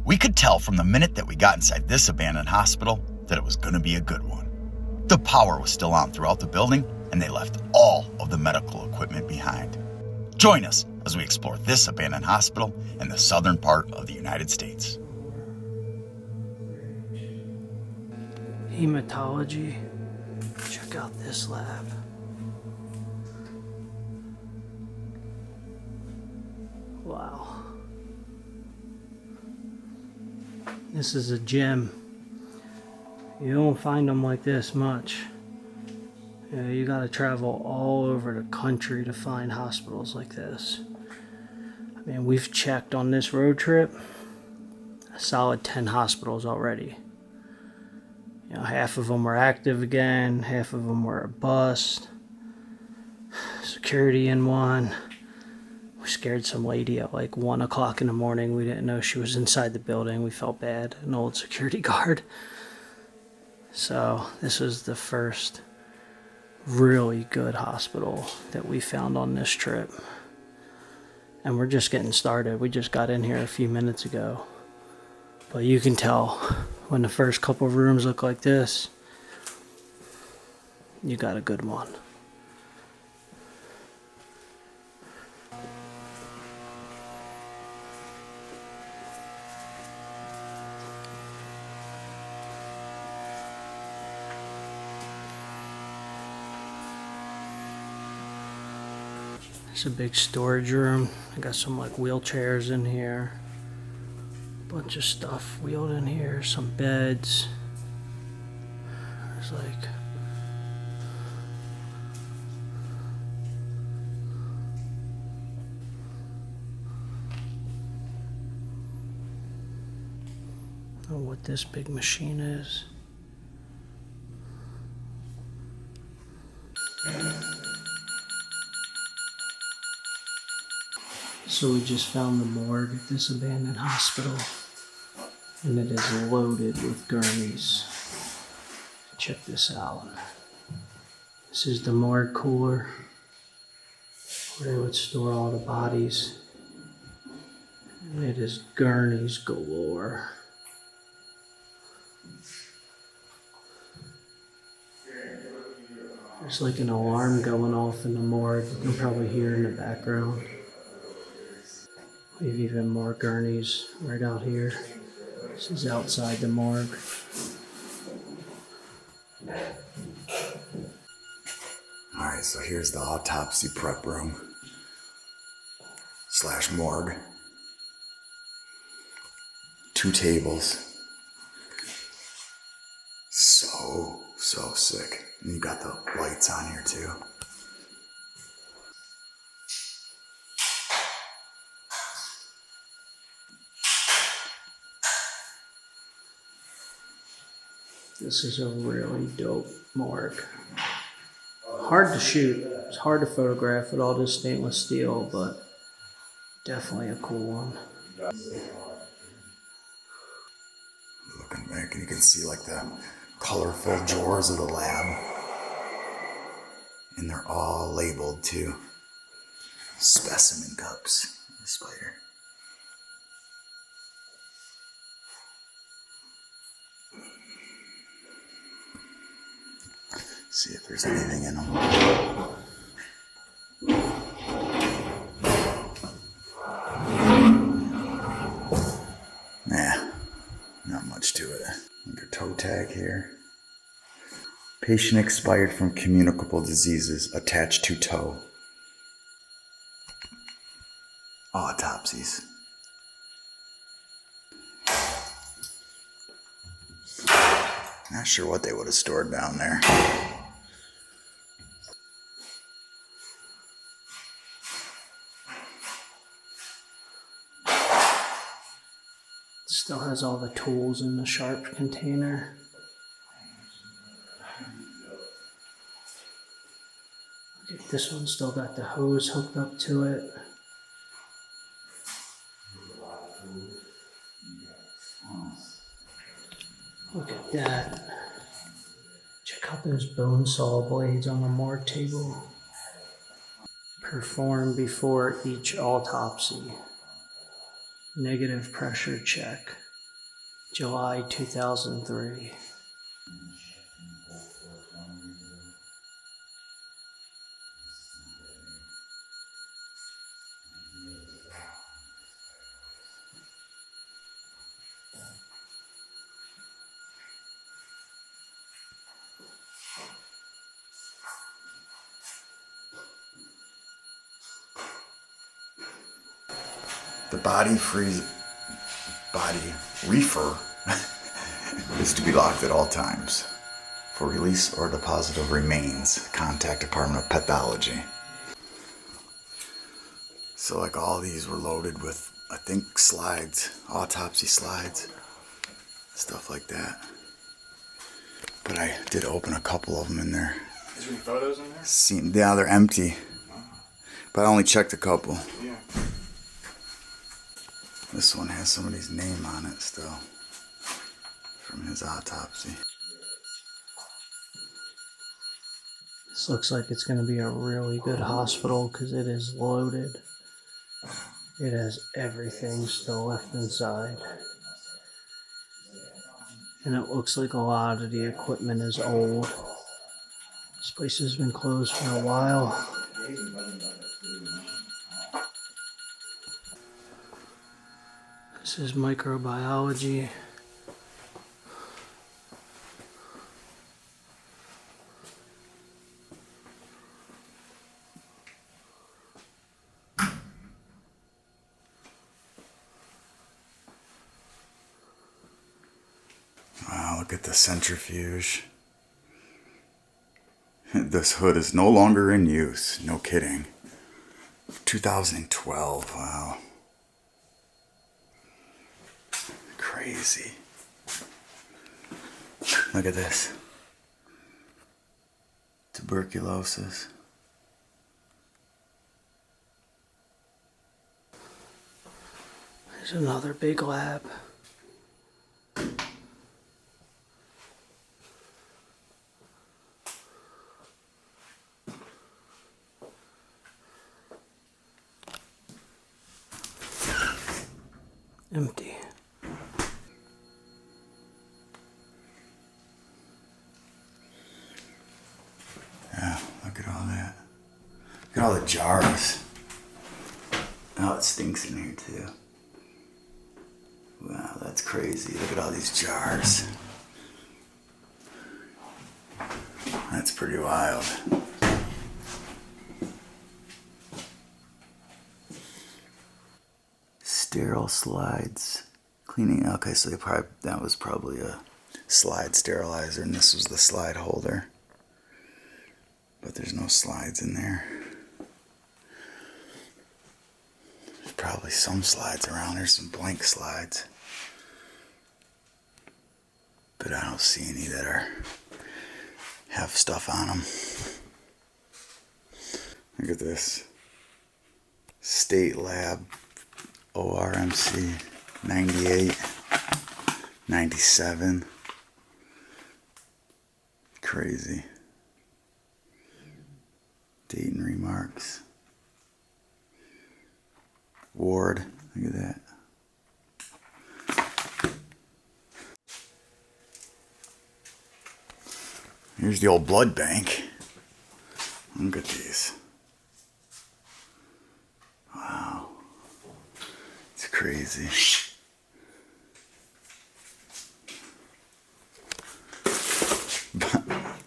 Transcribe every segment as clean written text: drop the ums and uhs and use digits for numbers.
We could tell from the minute that we got inside this abandoned hospital that it was going to be a good one. The power was still on throughout the building, and they left all of the medical equipment behind. Join us as we explore this abandoned hospital in the southern part of the United States. Hematology. Check out this lab. Wow. This is a gem. You don't find them like this much. You gotta travel all over the country to find hospitals like this. I mean, we've checked on this road trip a solid 10 hospitals already. You know, half of them were active again, half of them were a bust. Security in one. We scared some lady at like 1 o'clock in the morning. We didn't know she was inside the building. We felt bad. An old security guard. So this was the first really good hospital that we found on this trip. And we're just getting started. We just got in here a few minutes ago. But you can tell when the first couple of rooms look like this, you got a good one. It's a big storage room. I got some like wheelchairs in here. Bunch of stuff wheeled in here. Some beds. There's like I don't know what this big machine is. So we just found the morgue at this abandoned hospital, and it is loaded with gurneys. Check this out. This is the morgue cooler where they would store all the bodies. And it is gurneys galore. There's like an alarm going off in the morgue. You can probably hear in the background. We have even more gurneys right out here. This is outside the morgue. Alright, so here's the autopsy prep room / morgue. 2 tables. So sick. And you got the lights on here too. This is a really dope morgue. Hard to shoot. It's hard to photograph with all this stainless steel, but definitely a cool one. Looking back, and you can see like the colorful drawers of the lab. And they're all labeled too. Specimen cups. The spider. See if there's anything in them. Nah, not much to it. Under toe tag here. Patient expired from communicable diseases attached to toe. Autopsies. Not sure what they would have stored down there. Still has all the tools in the sharp container. Okay, this one still got the hose hooked up to it. Look at that. Check out those bone saw blades on the morgue table. Performed before each autopsy. Negative pressure check. July 2003. The body reefer is to be locked at all times. For release or deposit of remains, contact Department of Pathology. So like all these were loaded with, I think, slides, autopsy slides, stuff like that. But I did open a couple of them in there. Is there any photos in there? Yeah, they're empty. But I only checked a couple. Yeah. This one has somebody's name on it still, from his autopsy. This looks like it's going to be a really good hospital because it is loaded. It has everything still left inside. And it looks like a lot of the equipment is old. This place has been closed for a while. This is microbiology. Wow, look at the centrifuge. This hood is no longer in use. No kidding. 2012, wow. Crazy. Look at this. Tuberculosis. There's another big lab. Empty. Yeah, look at all that. Look at all the jars. Oh, it stinks in here too. Wow, that's crazy. Look at all these jars. That's pretty wild. Sterile slides. Cleaning. Okay, so that was probably a slide sterilizer, and this was the slide holder. But there's no slides in there. There's probably some slides around. There's some blank slides. But I don't see any that have stuff on them. Look at this. State Lab ORMC 98, 97. Crazy. Date and remarks. Ward. Look at that. Here's the old blood bank. Look at these. Wow. It's crazy.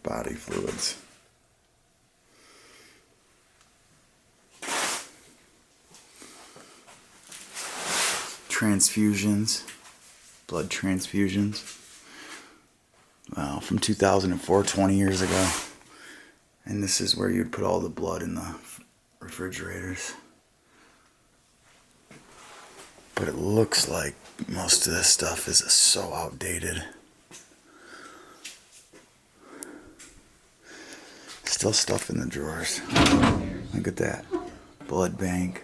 Body fluids. Transfusions. Blood transfusions. Wow, from 2004, 20 years ago. And this is where you'd put all the blood in the refrigerators. But it looks like most of this stuff is so outdated. Still stuff in the drawers. Look at that. Blood bank.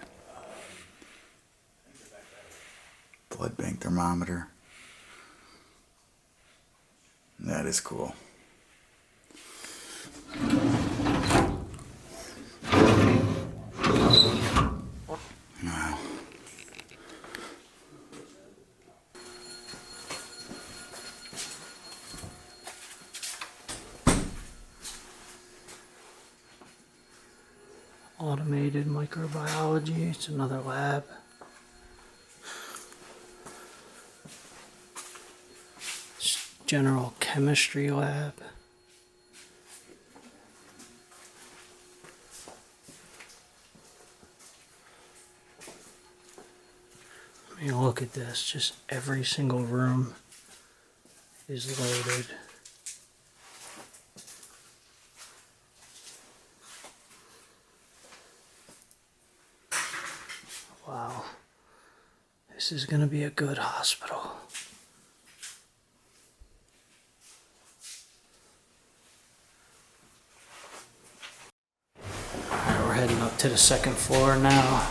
Blood bank thermometer. That is cool. Wow. automated microbiology. It's another lab. It's general chemistry lab. I mean, look at this. Just every single room is loaded. Wow. This is going to be a good hospital. Alright, we're heading up to the second floor now.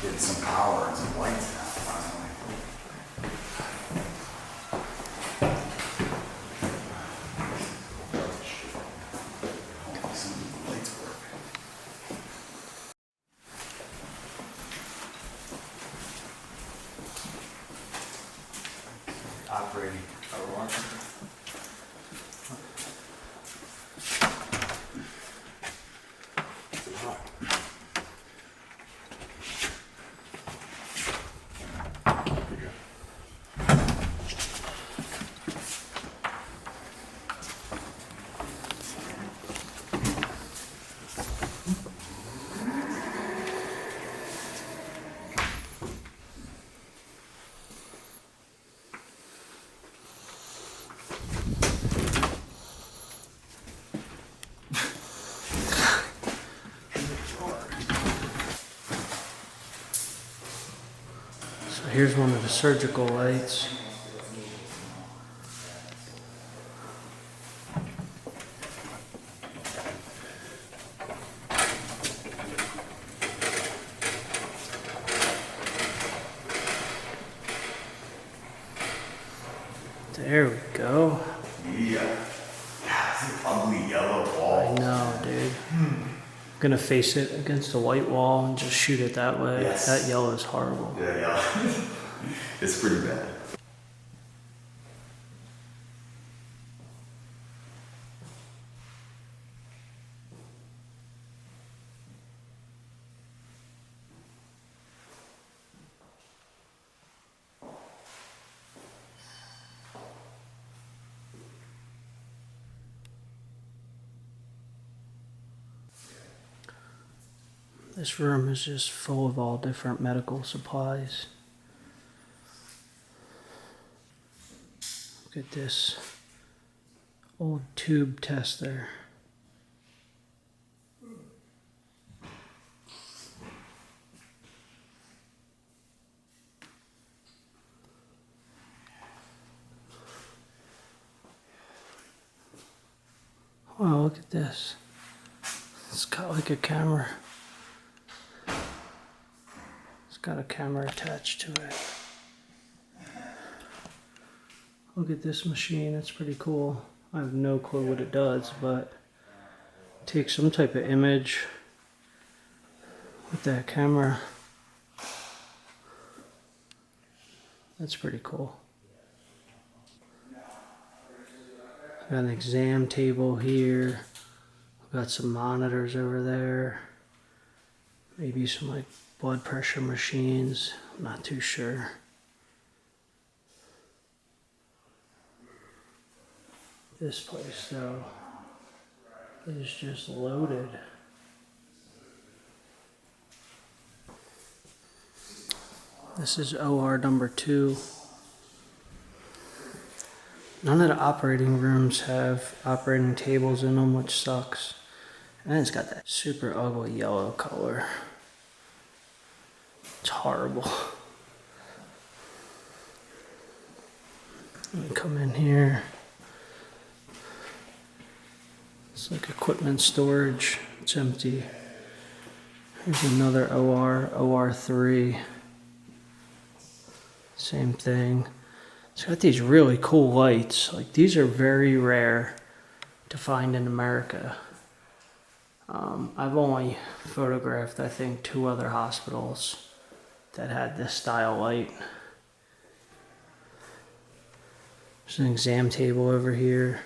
Get some power and some lights now, finally. Some lights work. Operating. So here's one of the surgical lights. There we go. Yeah. It's an ugly yellow I wall. know, dude. I'm gonna face it against a white wall and just shoot it that way. Yes. That yellow is horrible. Yeah. It's pretty bad. This room is just full of all different medical supplies. Look at this old tube tester. Wow, look at this. It's got like a camera. It's got a camera attached to it. Look at this machine, it's pretty cool. I have no clue what it does, but it takes some type of image with that camera. That's pretty cool. Got an exam table here. Got some monitors over there. Maybe some like blood pressure machines. I'm not too sure. This place though is just loaded. This is OR number 2. None of the operating rooms have operating tables in them, which sucks. And it's got that super ugly yellow color. It's horrible. Let me come in here. It's like equipment storage. It's empty. Here's another OR, OR3. Same thing. It's got these really cool lights. Like, these are very rare to find in America. I've only photographed, I think, 2 other hospitals that had this style light. There's an exam table over here.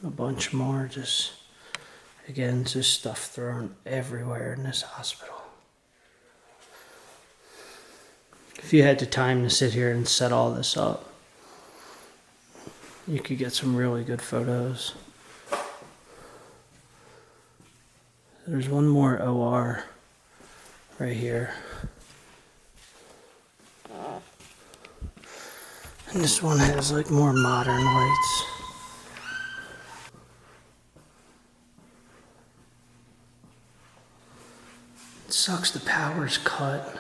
A bunch more, just, again, just stuff thrown everywhere in this hospital. If you had the time to sit here and set all this up, you could get some really good photos. There's one more OR right here. And this one has like more modern lights. It sucks the power's cut.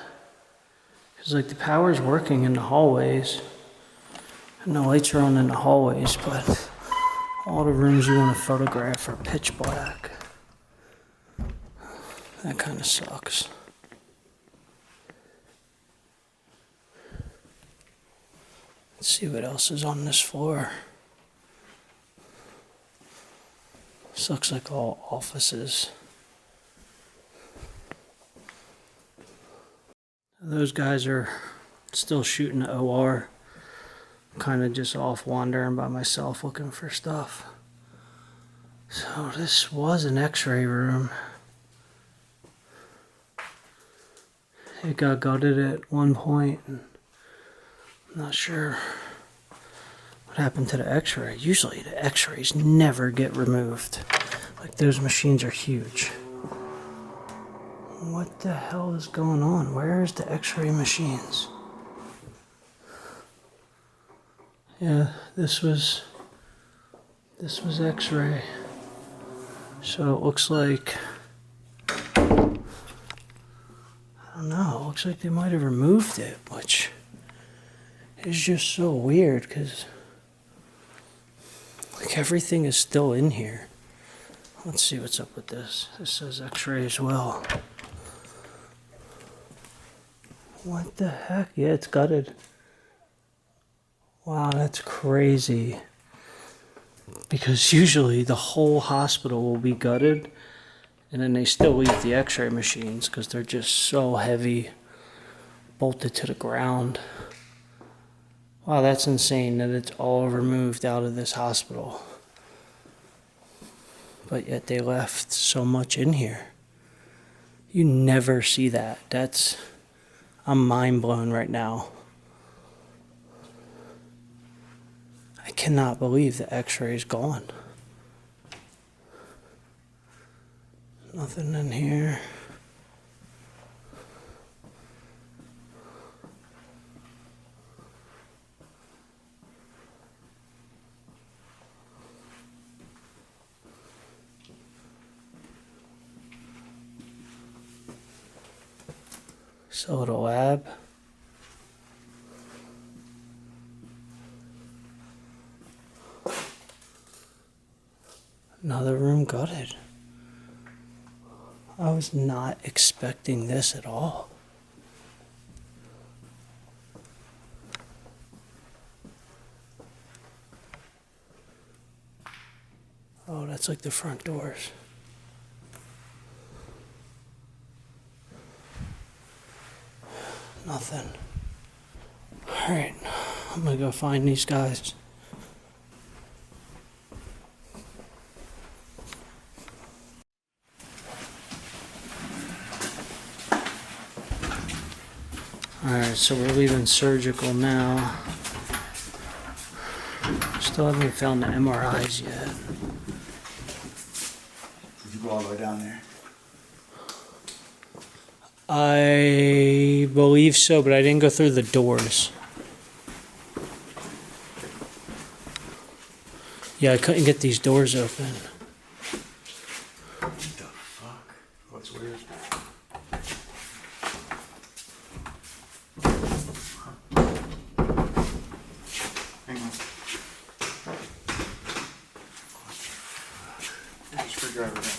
Because like the power's working in the hallways. And the lights are on in the hallways, but all the rooms you want to photograph are pitch black. That kind of sucks. Let's see what else is on this floor. This looks like all offices. Those guys are still shooting the OR. Kind of just off wandering by myself looking for stuff. So this was an x-ray room. It got gutted at one point. And I'm not sure what happened to the x-ray. Usually the x-rays never get removed. Like those machines are huge. What the hell is going on? Where's the x-ray machines? Yeah, this was x-ray. So it looks like, I don't know, it looks like they might have removed it, which is just so weird because like everything is still in here. Let's see what's up with this. This says x-ray as well. What the heck? Yeah, it's gutted. Wow, that's crazy. Because usually the whole hospital will be gutted and then they still leave the x-ray machines because they're just so heavy, bolted to the ground. Wow, that's insane that it's all removed out of this hospital. But yet they left so much in here. You never see that. I'm mind blown right now. I cannot believe the x-ray is gone. Nothing in here. So at a lab. Another room gutted. I was not expecting this at all. Oh, that's like the front doors. Nothing. Alright, I'm gonna go find these guys. Alright, so we're leaving surgical now. Still haven't found the MRIs yet. Did you go all the way down there? I believe so, but I didn't go through the doors. Yeah, I couldn't get these doors open. What the fuck? What's weird? Hang on. There's a screwdriver there.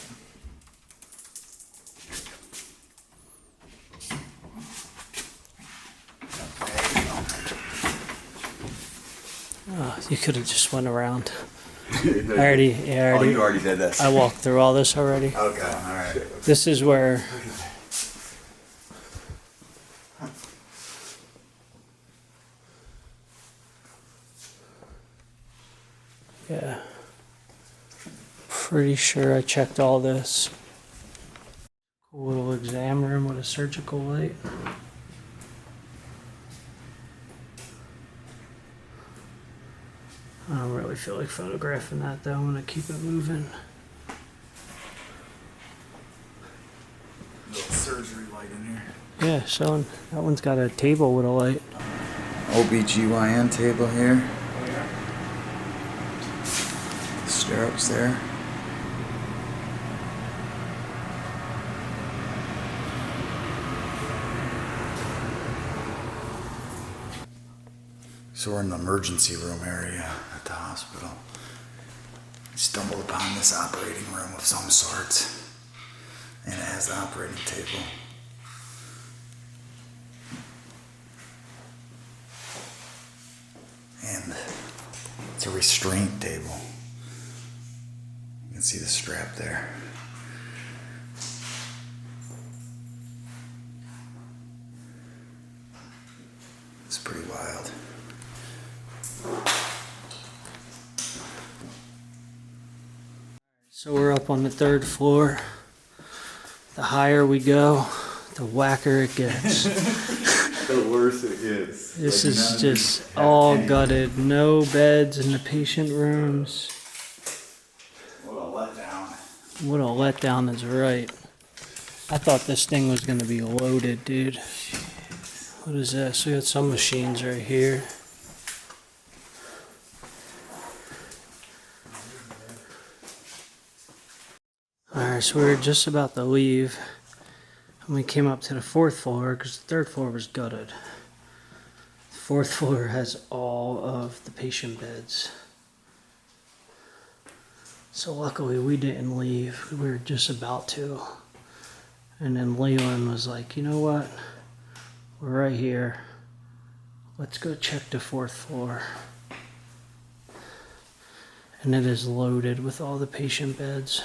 Oh, you could have just went around. Oh, you already did this. I walked through all this already. Okay, alright. This is where... Yeah. Pretty sure I checked all this. Cool little exam room with a surgical light. I don't really feel like photographing that though. I'm gonna keep it moving. Little surgery light in here. Yeah, so that one's got a table with a light. OBGYN table here. Stirrups there. So we're in the emergency room area at the hospital. We stumbled upon this operating room of some sort, and it has the operating table. And it's a restraint table. You can see the strap there. It's pretty wild. So we're up on the 3rd floor. The higher we go, the whacker it gets. The worse it gets. This is just all gutted. No beds in the patient rooms. What a letdown. What a letdown is right. I thought this thing was going to be loaded, dude. What is this? We got some machines right here. Alright, so we were just about to leave. And we came up to the 4th floor because the 3rd floor was gutted. The 4th floor has all of the patient beds. So luckily we didn't leave. We were just about to. And then Leland was like, you know what? We're right here. Let's go check the 4th floor. And it is loaded with all the patient beds.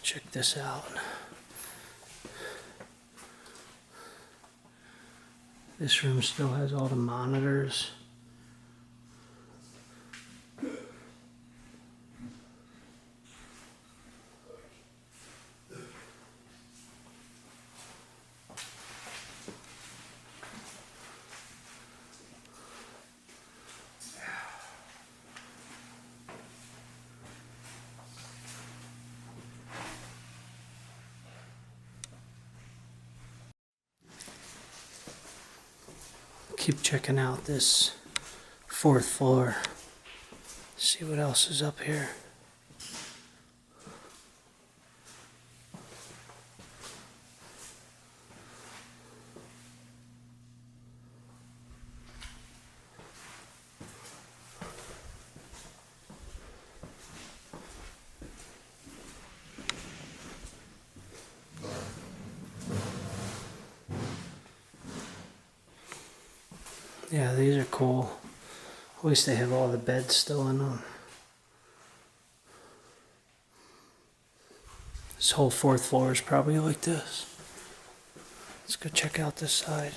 Check this out. This room still has all the monitors. Keep checking out this 4th floor. See what else is up here. Yeah, these are cool. At least they have all the beds still in them. This whole 4th floor is probably like this. Let's go check out this side.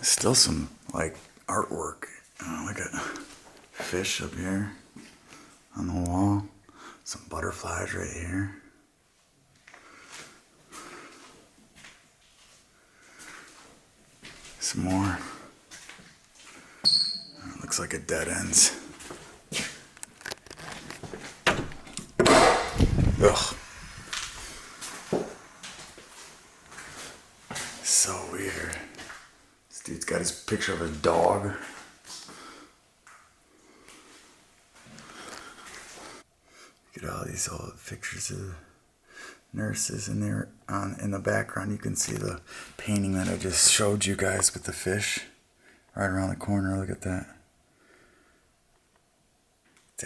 Still some like artwork. Like a fish up here on the wall. Some butterflies right here. Some more. Looks like it dead ends. Ugh. So weird. This dude's got his picture of his dog. Look at all these old pictures of nurses in there. In the background, you can see the painting that I just showed you guys with the fish right around the corner. Look at that.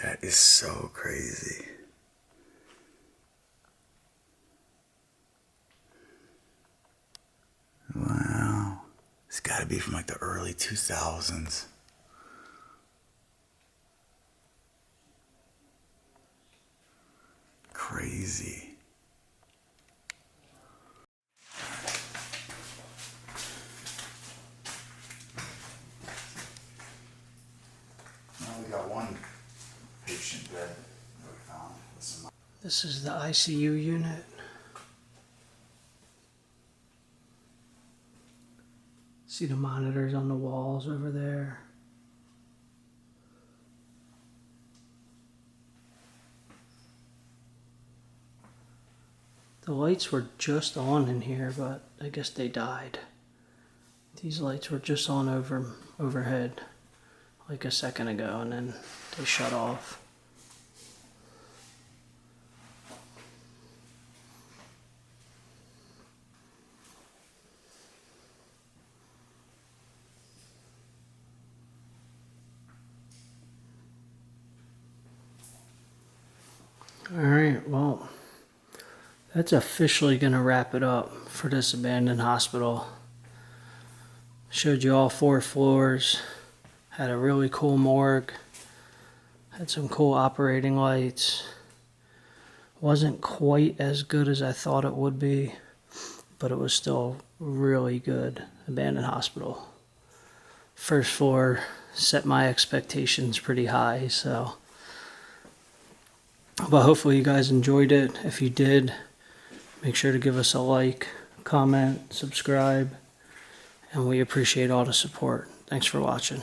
That is so crazy. It's got to be from like the early 2000s. Crazy. Now we got one patient bed that we found. This is the ICU unit. See the monitors on the walls over there. The lights were just on in here, but I guess they died. These lights were just on overhead like a second ago, and then they shut off. Alright, well, that's officially going to wrap it up for this abandoned hospital. Showed you all 4 floors, had a really cool morgue, had some cool operating lights. Wasn't quite as good as I thought it would be, but it was still really good abandoned hospital. First floor set my expectations pretty high, so. But hopefully you guys enjoyed it. If you did, make sure to give us a like, comment, subscribe, and we appreciate all the support. Thanks for watching.